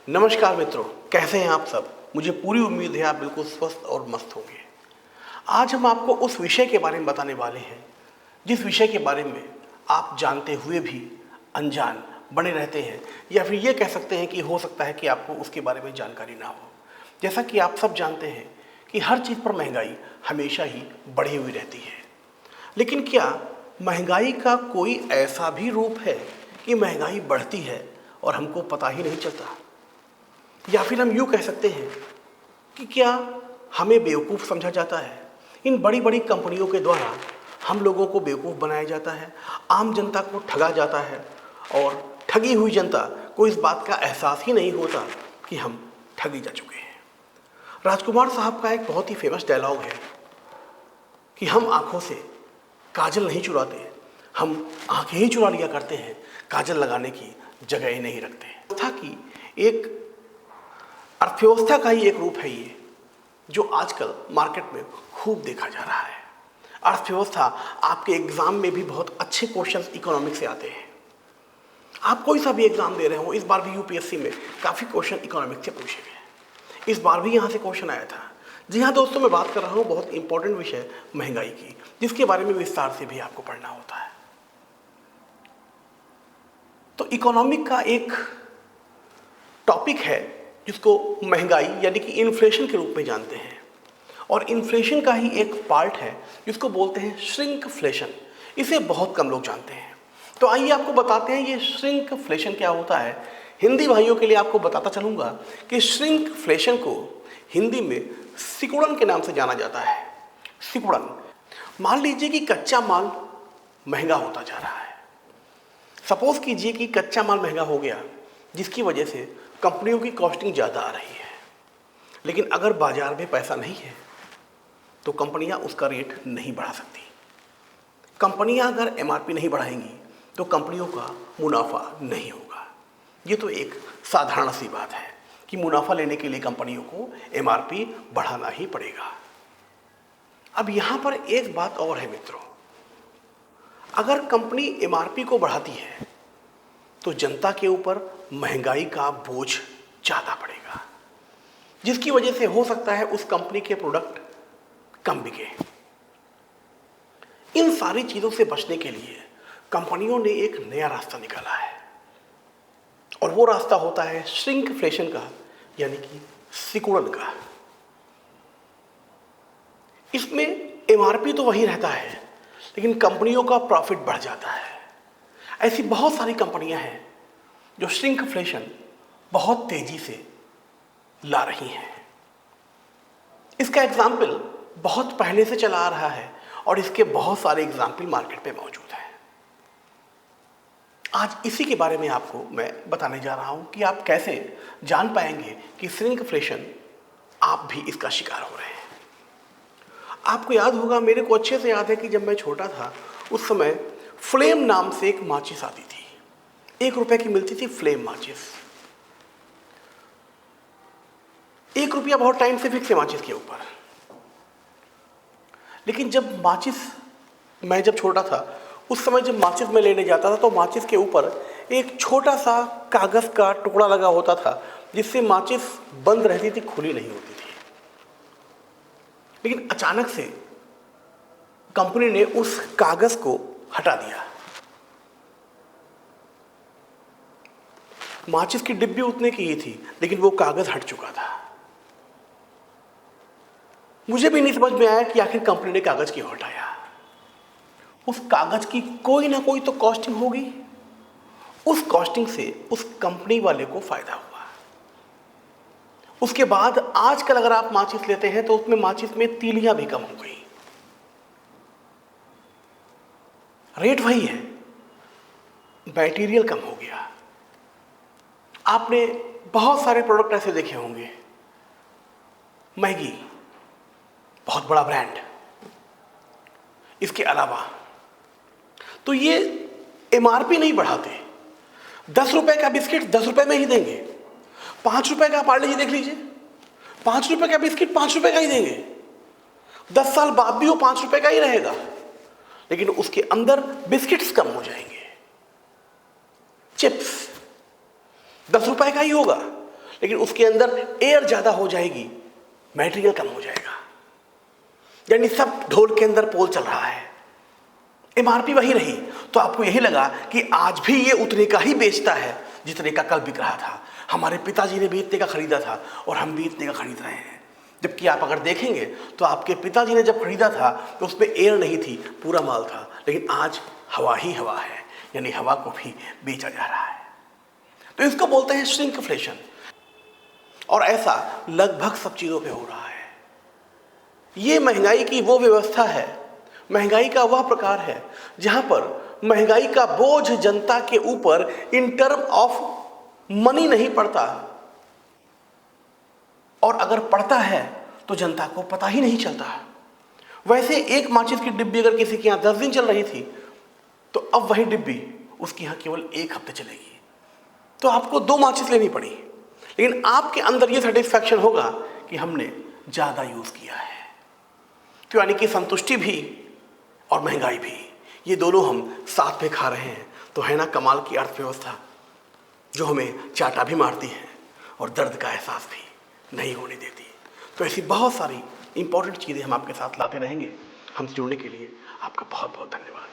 नमस्कार मित्रों, कैसे हैं आप सब। मुझे पूरी उम्मीद है आप बिल्कुल स्वस्थ और मस्त होंगे। आज हम आपको उस विषय के बारे में बताने वाले हैं जिस विषय के बारे में आप जानते हुए भी अनजान बने रहते हैं, या फिर ये कह सकते हैं कि हो सकता है कि आपको उसके बारे में जानकारी ना हो। जैसा कि आप सब जानते हैं कि हर चीज़ पर महंगाई हमेशा ही बढ़ी हुई रहती है, लेकिन क्या महंगाई का कोई ऐसा भी रूप है कि महंगाई बढ़ती है और हमको पता ही नहीं चलता? या फिर हम यूँ कह सकते हैं कि क्या हमें बेवकूफ़ समझा जाता है? इन बड़ी बड़ी कंपनियों के द्वारा हम लोगों को बेवकूफ़ बनाया जाता है, आम जनता को ठगा जाता है, और ठगी हुई जनता को इस बात का एहसास ही नहीं होता कि हम ठगी जा चुके हैं। राजकुमार साहब का एक बहुत ही फेमस डायलॉग है कि हम आँखों से काजल नहीं चुराते, हम आँखें ही चुरा लिया करते हैं, काजल लगाने की जगह ही नहीं रखते। था कि एक अर्थव्यवस्था का ही एक रूप है ये, जो आजकल मार्केट में खूब देखा जा रहा है। अर्थव्यवस्था आपके एग्जाम में भी बहुत अच्छे क्वेश्चंस इकोनॉमिक्स से आते हैं। आप कोई सा भी एग्जाम दे रहे हो, इस बार भी यूपीएससी में काफ़ी क्वेश्चन इकोनॉमिक्स से पूछे गए। इस बार भी यहाँ से क्वेश्चन आया था। जी हाँ दोस्तों, मैं बात कर रहा हूँ बहुत इंपॉर्टेंट विषय महंगाई की, जिसके बारे में विस्तार से भी आपको पढ़ना होता है। तो इकोनॉमिक का एक टॉपिक है जिसको महंगाई यानी कि इन्फ्लेशन के रूप में जानते हैं, और इन्फ्लेशन का ही एक पार्ट है जिसको बोलते हैं श्रिंकफ्लेशन। इसे बहुत कम लोग जानते हैं। तो आइए आपको बताते हैं ये श्रिंकफ्लेशन क्या होता है। हिंदी भाइयों के लिए आपको बताता चलूँगा कि श्रिंकफ्लेशन को हिंदी में सिकुड़न के नाम से जाना जाता है। सिकुड़न, मान लीजिए कि कच्चा माल महंगा होता जा रहा है। सपोज कीजिए कि कच्चा माल महंगा हो गया, जिसकी वजह से कंपनियों की कॉस्टिंग ज़्यादा आ रही है। लेकिन अगर बाजार में पैसा नहीं है तो कंपनियां उसका रेट नहीं बढ़ा सकती। कंपनियां अगर एमआरपी नहीं बढ़ाएंगी तो कंपनियों का मुनाफा नहीं होगा। ये तो एक साधारण सी बात है कि मुनाफा लेने के लिए कंपनियों को एमआरपी बढ़ाना ही पड़ेगा। अब यहाँ पर एक बात और है मित्रों, अगर कंपनी एमआरपी को बढ़ाती है तो जनता के ऊपर महंगाई का बोझ ज़्यादा पड़ेगा, जिसकी वजह से हो सकता है उस कंपनी के प्रोडक्ट कम बिके। इन सारी चीज़ों से बचने के लिए कंपनियों ने एक नया रास्ता निकाला है, और वो रास्ता होता है श्रिंकफ्लेशन का, यानी कि सिकुड़न का। इसमें एमआरपी तो वही रहता है, लेकिन कंपनियों का प्रॉफिट बढ़ जाता है। ऐसी बहुत सारी कंपनियां हैं जो श्रिंकफ्लेशन बहुत तेजी से ला रही हैं। इसका एग्जाम्पल बहुत पहले से चला आ रहा है, और इसके बहुत सारे एग्जाम्पल मार्केट में मौजूद हैं। आज इसी के बारे में आपको मैं बताने जा रहा हूं कि आप कैसे जान पाएंगे कि श्रिंकफ्लेशन आप भी इसका शिकार हो रहे हैं। आपको याद होगा, मेरे को अच्छे से याद है कि जब मैं छोटा था उस समय फ्लेम नाम से एक माचिस आती थी। 1 रुपए की मिलती थी फ्लेम माचिस। 1 रुपया बहुत टाइम से फिक्स है माचिस के ऊपर। लेकिन मैं जब छोटा था उस समय जब माचिस मैं लेने जाता था तो माचिस के ऊपर एक छोटा सा कागज़ का टुकड़ा लगा होता था, जिससे माचिस बंद रहती थी, खुली नहीं होती थी। लेकिन अचानक से कंपनी ने उस कागज़ को हटा दिया। माचिस की डिब्बी उतने की ही थी, लेकिन वो कागज़ हट चुका था। मुझे भी नहीं समझ में आया कि आखिर कंपनी ने कागज़ क्यों हटाया। उस कागज़ की कोई ना कोई तो कॉस्टिंग होगी। उस कॉस्टिंग से उस कंपनी वाले को फायदा हुआ। उसके बाद आजकल अगर आप माचिस लेते हैं तो उसमें माचिस में तीलियां भी कम हो गई। रेट वही है, मटेरियल कम हो गया। आपने बहुत सारे प्रोडक्ट ऐसे देखे होंगे। मैगी बहुत बड़ा ब्रांड, इसके अलावा तो ये एमआरपी नहीं बढ़ाते। 10 रुपए का बिस्किट 10 रुपए में ही देंगे। 5 रुपए का पार्ले जी देख लीजिए, 5 रुपए का बिस्किट 5 रुपए का ही देंगे। 10 साल बाद भी वो 5 रुपए का ही रहेगा, लेकिन उसके अंदर बिस्किट्स कम हो जाएंगे। चिप्स 10 रुपए का ही होगा, लेकिन उसके अंदर एयर ज़्यादा हो जाएगी, मटेरियल कम हो जाएगा। यानी सब ढोल के अंदर पोल चल रहा है, एमआरपी वही रही, तो आपको यही लगा कि आज भी ये उतने का ही बेचता है जितने का कल बिक रहा था। हमारे पिताजी ने भी इतने का खरीदा था और हम भी इतने का खरीद रहे हैं। जबकि आप अगर देखेंगे तो आपके पिताजी ने जब खरीदा था तो उसमें एयर नहीं थी, पूरा माल था, लेकिन आज हवा ही हवा है, यानी हवा को भी बेचा जा रहा है। तो इसको बोलते हैं श्रिंकफ्लेशन। और ऐसा लगभग सब चीज़ों पे हो रहा है। ये महंगाई की वो व्यवस्था है, महंगाई का वह प्रकार है जहां पर महंगाई का बोझ जनता के ऊपर इन टर्म ऑफ मनी नहीं पड़ता, और अगर पड़ता है तो जनता को पता ही नहीं चलता। वैसे एक माचिस की डिब्बी अगर किसी के यहाँ 10 दिन चल रही थी, तो अब वही डिब्बी उसके यहाँ केवल 1 हफ्ते चलेगी, तो आपको 2 माचिस लेनी पड़ी, लेकिन आपके अंदर ये सेटिस्फैक्शन होगा कि हमने ज़्यादा यूज़ किया है। तो यानी कि संतुष्टि भी और महंगाई भी, ये दोनों हम साथ में खा रहे हैं। तो है ना कमाल की अर्थव्यवस्था, जो हमें चाटा भी मारती है और दर्द का एहसास भी नहीं होने देती। तो ऐसी बहुत सारी इंपॉर्टेंट चीज़ें हम आपके साथ लाते रहेंगे। हमसे जुड़ने के लिए आपका बहुत बहुत धन्यवाद।